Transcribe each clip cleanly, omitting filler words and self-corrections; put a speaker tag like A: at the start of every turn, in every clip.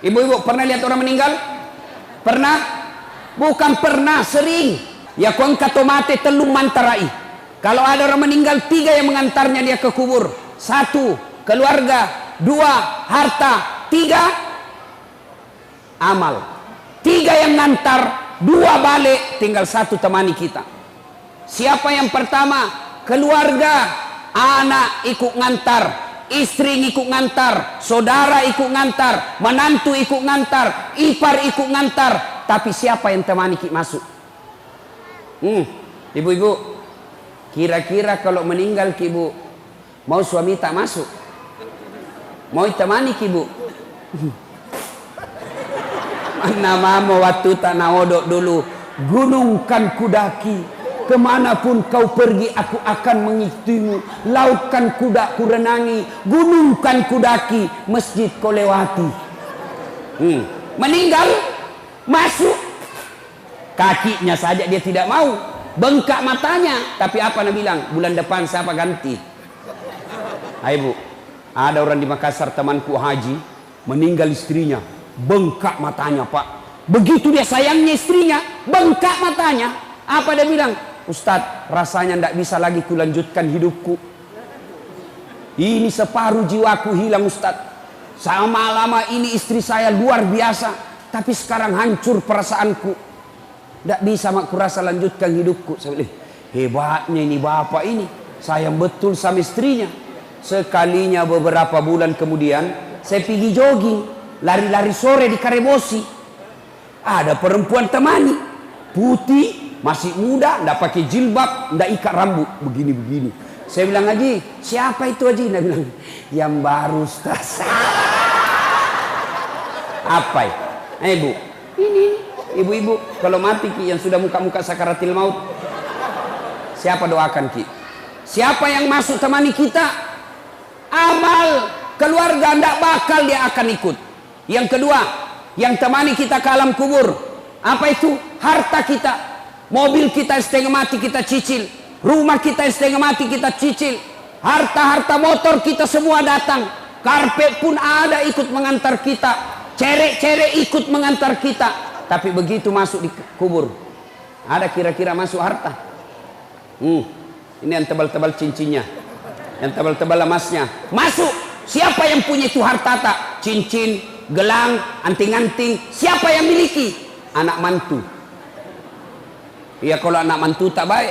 A: Ibu-ibu pernah lihat orang meninggal? Pernah? Bukan pernah, sering. Ya kuang katomate telung mantarai. Kalau ada orang meninggal, 3 yang mengantarnya dia ke kubur. 1, keluarga. 2, harta. 3, amal. 3 yang ngantar, 2 balik, tinggal 1 temani kita. Siapa yang pertama? Keluarga. Anak ikut ngantar, istri ikut ngantar, saudara ikut ngantar, menantu ikut ngantar, ipar ikut ngantar. Tapi siapa yang temani kita masuk? Ibu-ibu, kira-kira kalau meninggal ibu, mau suami tak masuk? Mau temani ibu? Mana mama waktu tak naodok dulu, gunung kan kudaki, kemanapun kau pergi aku akan mengikutimu, laut kan kuda ku renangi, gunung kan kudaki, masjid kau lewati. Meninggal, masuk, kakinya saja dia tidak mau, bengkak matanya. Tapi apa nak bilang? Bulan depan siapa ganti? Hai bu, ada orang di Makassar temanku haji, meninggal istrinya, bengkak matanya pak. Begitu dia sayangnya istrinya, bengkak matanya. Apa dia bilang? Ustadz, rasanya tidak bisa lagi kulanjutkan hidupku. Ini separuh jiwaku hilang Ustadz. Sama lama ini istri saya luar biasa, tapi sekarang hancur perasaanku. Tidak bisa mak kurasa lanjutkan hidupku. Saya bilang, hebatnya ini bapak ini, sayang betul sama istrinya. Sekalinya beberapa bulan kemudian, saya pergi jogging, lari-lari sore di Karebosi. Ada perempuan temani, putih, masih muda, ndak pakai jilbab, ndak ikat rambut, begini-begini. Saya bilang, Haji, siapa itu Haji? Dia bilang, yang baru Ustaz. Apa ya? Ibu, ini ibu-ibu kalau mati ki yang sudah muka-muka sakaratil maut, siapa doakan ki? Siapa yang masuk temani kita? Amal keluarga ndak bakal dia akan ikut. Yang kedua, yang temani kita ke alam kubur, apa itu? Harta kita. Mobil kita setengah mati kita cicil, rumah kita setengah mati kita cicil, harta-harta motor kita semua datang, karpet pun ada ikut mengantar kita, cerek-cerek ikut mengantar kita. Tapi begitu masuk di kubur, ada kira-kira masuk harta? Ini yang tebal-tebal cincinnya, yang tebal-tebal emasnya masuk. Siapa yang punya itu harta tak? Cincin, gelang, anting-anting, siapa yang miliki? Anak mantu. Ya kalau anak mantu tak baik,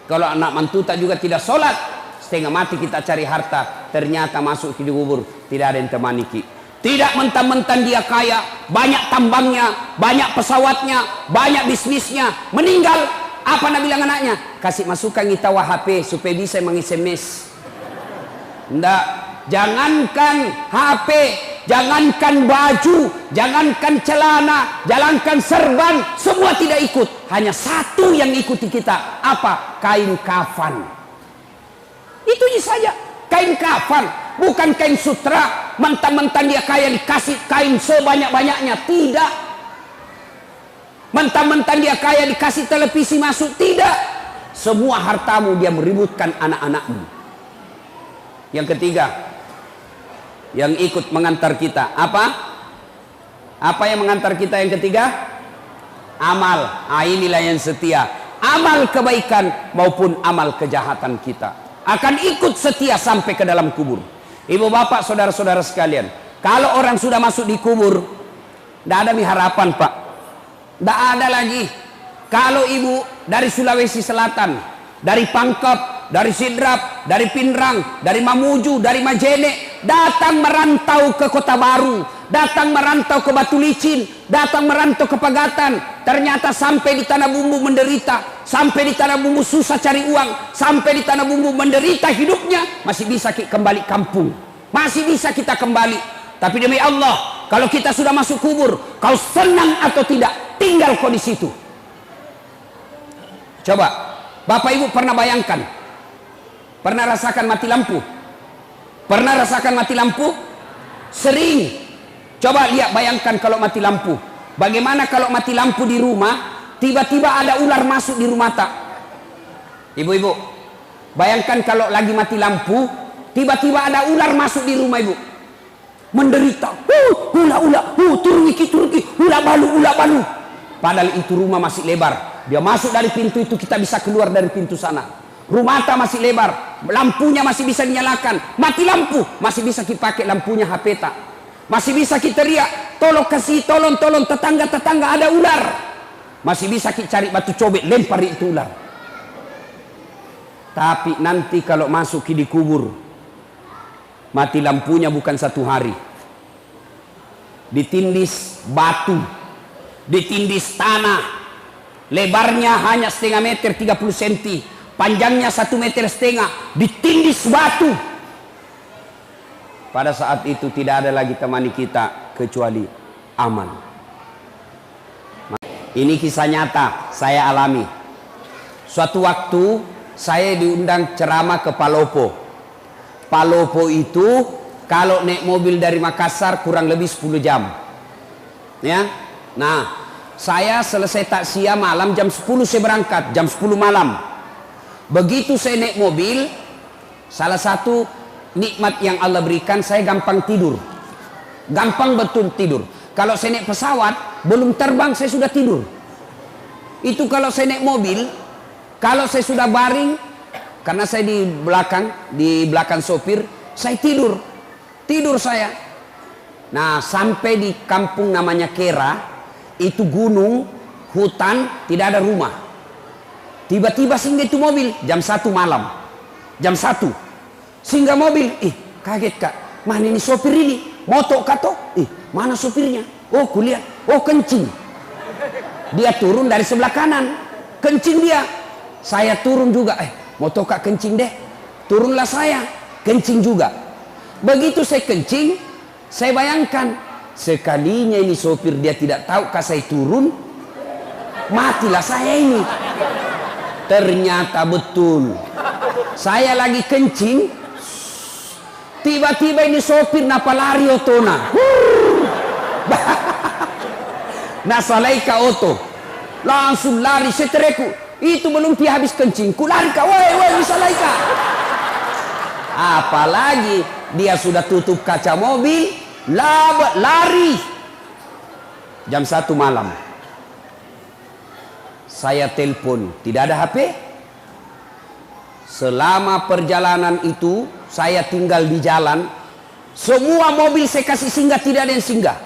A: kalau anak mantu tak juga tidak sholat, setengah mati kita cari harta, ternyata masuk di kubur tidak ada yang temani kita. Tidak mentang-mentang dia kaya, banyak tambangnya, banyak pesawatnya, banyak bisnisnya, meninggal, apa nak bilang anaknya? Kasih masukan kita HP supaya bisa meng-SMS. Ndak, jangankan HP, jangankan baju, jangankan celana, jangankan serban, semua tidak ikut. Hanya satu yang ikuti kita. Apa? Kain kafan. Itu saja. Kain kafan. Bukan kain sutra. Mentang-mentang dia kaya dikasih kain sebanyak-banyaknya. Tidak. Mentang-mentang dia kaya dikasih televisi masuk. Tidak. Semua hartamu dia meributkan anak-anakmu. Yang ketiga, yang ikut mengantar kita apa? Apa yang mengantar kita yang ketiga? Amal. Inilah yang setia. Amal kebaikan maupun amal kejahatan kita akan ikut setia sampai ke dalam kubur. Ibu bapak saudara-saudara sekalian, kalau orang sudah masuk di kubur, tidak ada harapan pak, tidak ada lagi. Kalau ibu dari Sulawesi Selatan, dari Pangkep, dari Sidrap, dari Pinrang, dari Mamuju, dari Majene, datang merantau ke Kota Baru, datang merantau ke Batu Licin, datang merantau ke Pagatan, ternyata sampai di Tanah Bumbu menderita, sampai di Tanah Bumbu susah cari uang, sampai di Tanah Bumbu menderita hidupnya, masih bisa kembali kampung, masih bisa kita kembali. Tapi demi Allah, kalau kita sudah masuk kubur, kau senang atau tidak, tinggal kau di situ. Coba, Bapak Ibu pernah bayangkan, pernah rasakan mati lampu? Pernah rasakan mati lampu? Sering. Coba lihat, bayangkan kalau mati lampu. Bagaimana kalau mati lampu di rumah, tiba-tiba ada ular masuk di rumah tak? Ibu-ibu, bayangkan kalau lagi mati lampu, tiba-tiba ada ular masuk di rumah ibu. menderita, hula-hula, turun iki, hula balu. Padahal itu rumah masih lebar. Dia masuk dari pintu itu, kita bisa keluar dari pintu sana. Rumah masih lebar, lampunya masih bisa dinyalakan. Mati lampu, masih bisa dipakai lampunya HP tak. Masih bisa kita teriak, tolong tetangga ada ular. Masih bisa kita cari batu cobek, lempar itu ular. Tapi nanti kalau masuk di kubur, mati lampunya bukan 1 hari. Ditindis batu, ditindis tanah. Lebarnya hanya setengah meter 30 cm, panjangnya 1,5 meter, ditindis batu. Pada saat itu tidak ada lagi temani kita kecuali amal. Ini kisah nyata saya alami. Suatu waktu saya diundang ceramah ke Palopo. Palopo itu kalau naik mobil dari Makassar kurang lebih 10 jam. Ya. Nah, saya selesai takziah malam jam 10 saya berangkat, jam 10 malam. Begitu saya naik mobil, salah satu nikmat yang Allah berikan, saya gampang tidur. Gampang betul tidur. Kalau saya naik pesawat, belum terbang saya sudah tidur. Itu kalau saya naik mobil, kalau saya sudah baring, karena saya di belakang sopir, saya tidur. Tidur saya. Nah, sampai di kampung namanya Kera, itu gunung, hutan, tidak ada rumah. Tiba-tiba singgah itu mobil jam 1 malam. Jam 1 singgah mobil. Kaget kak, mana ini sopir ini? Moto kato? Mana sopirnya? Oh kulihat, oh kencing. Dia turun dari sebelah kanan, kencing dia. Saya turun juga. Moto kak kencing deh. Turunlah saya, kencing juga. Begitu saya kencing, saya bayangkan, sekalinya ini sopir dia tidak tahu saya turun, matilah saya ini. Ternyata betul. Saya lagi kencing, tiba-tiba ini sopir napa lari otona. Nasalaika oto. Langsung lari setereku. Itu belum dia habis kencing, ku lari kak, woi nasalaika. Apalagi dia sudah tutup kaca mobil, lari. Jam 1 malam saya telepon, tidak ada HP. Selama perjalanan itu saya tinggal di jalan, semua mobil saya kasih singgah, tidak ada yang singgah.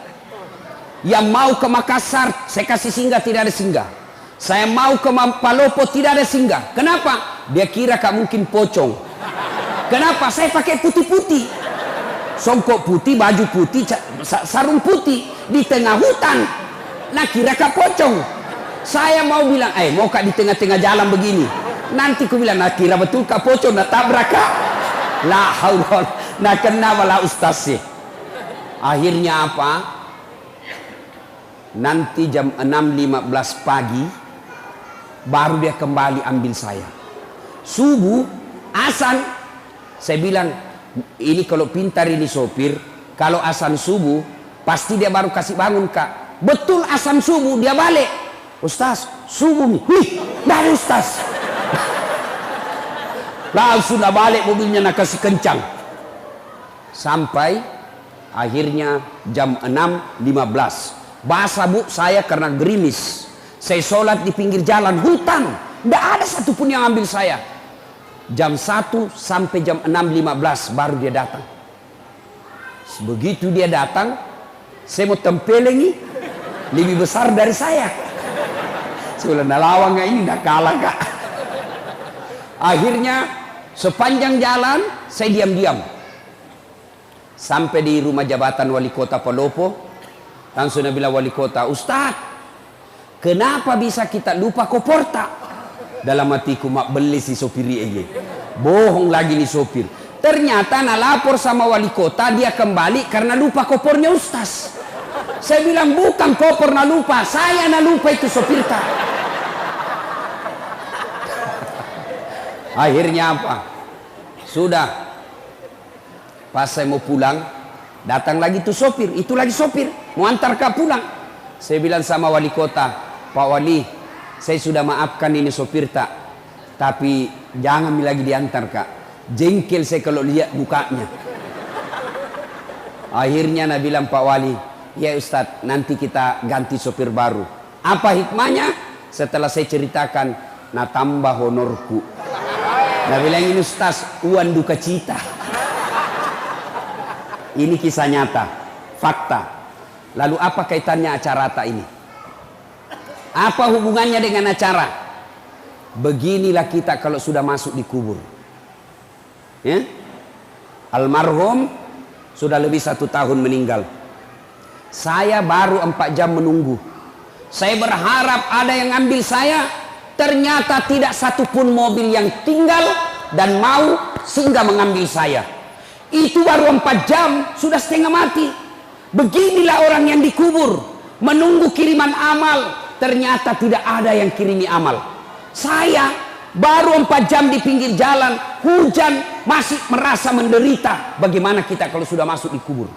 A: Yang mau ke Makassar saya kasih singgah, tidak ada singgah. Saya mau ke Palopo, tidak ada singgah. Kenapa? Dia kira kak mungkin pocong. Kenapa? Saya pakai putih-putih, songkok putih, baju putih, sarung putih, di tengah hutan. Nah kira kak pocong. Saya mau bilang, mau kak di tengah-tengah jalan begini. Nanti ku bilang, nah kira betul kak pocong, nah tabrak kak. La haul, nah kenapa lah ustaz sih. Akhirnya apa? Nanti jam 6.15 pagi baru dia kembali ambil saya. Subuh, azan. Saya bilang, ini kalau pintar ini sopir, kalau azan subuh pasti dia baru kasih bangun kak. Betul azan subuh dia balik. Ustaz, subuh nih. Dari ustaz. Langsung dah balik mobilnya nak kasih kencang. Sampai akhirnya jam 6.15. Basah bu saya karena gerimis. Saya sholat di pinggir jalan hutan. Tidak ada satupun yang ambil saya. Jam 1 sampai jam 6.15 baru dia datang. Begitu dia datang, saya mau tempelengi, lebih besar dari saya. Saya bilang, nah lawang ini dah kalah kak. Akhirnya sepanjang jalan saya diam-diam. Sampai di rumah jabatan wali kota Palopo, langsung dia bilang wali kota, Ustaz, kenapa bisa kita lupa koporta? Dalam hatiku mak beli si sopir ini. Bohong lagi nih sopir. Ternyata nak lapor sama wali kota, dia kembali karena lupa kopornya Ustaz. Saya bilang bukan kopor nak lupa, saya nak lupa itu sopir tak. Akhirnya apa? Sudah. Pas saya mau pulang, datang lagi tuh sopir, itu lagi sopir, mau antar kak pulang. Saya bilang sama wali kota, Pak Wali, saya sudah maafkan ini sopir tak, tapi jangan lagi diantar kak. Jengkel saya kalau lihat mukanya. Akhirnya Nabi bilang, Pak Wali, ya Ustadz, nanti kita ganti sopir baru. Apa hikmahnya? Setelah saya ceritakan, nah tambah honorku. Nabi bilang, ini Ustaz, uang duka cita. Ini kisah nyata, fakta. Lalu apa kaitannya acara ini? Apa hubungannya dengan acara? Beginilah kita kalau sudah masuk di kubur. Ya? Almarhum sudah lebih 1 tahun meninggal. Saya baru 4 jam menunggu. Saya berharap ada yang ambil saya. Ternyata tidak satupun mobil yang tinggal dan mau singgah mengambil saya. Itu baru 4 jam sudah setengah mati. Beginilah orang yang dikubur, menunggu kiriman amal. Ternyata tidak ada yang kirimi amal. Saya baru 4 jam di pinggir jalan, hujan, masih merasa menderita. Bagaimana kita kalau sudah masuk di kubur?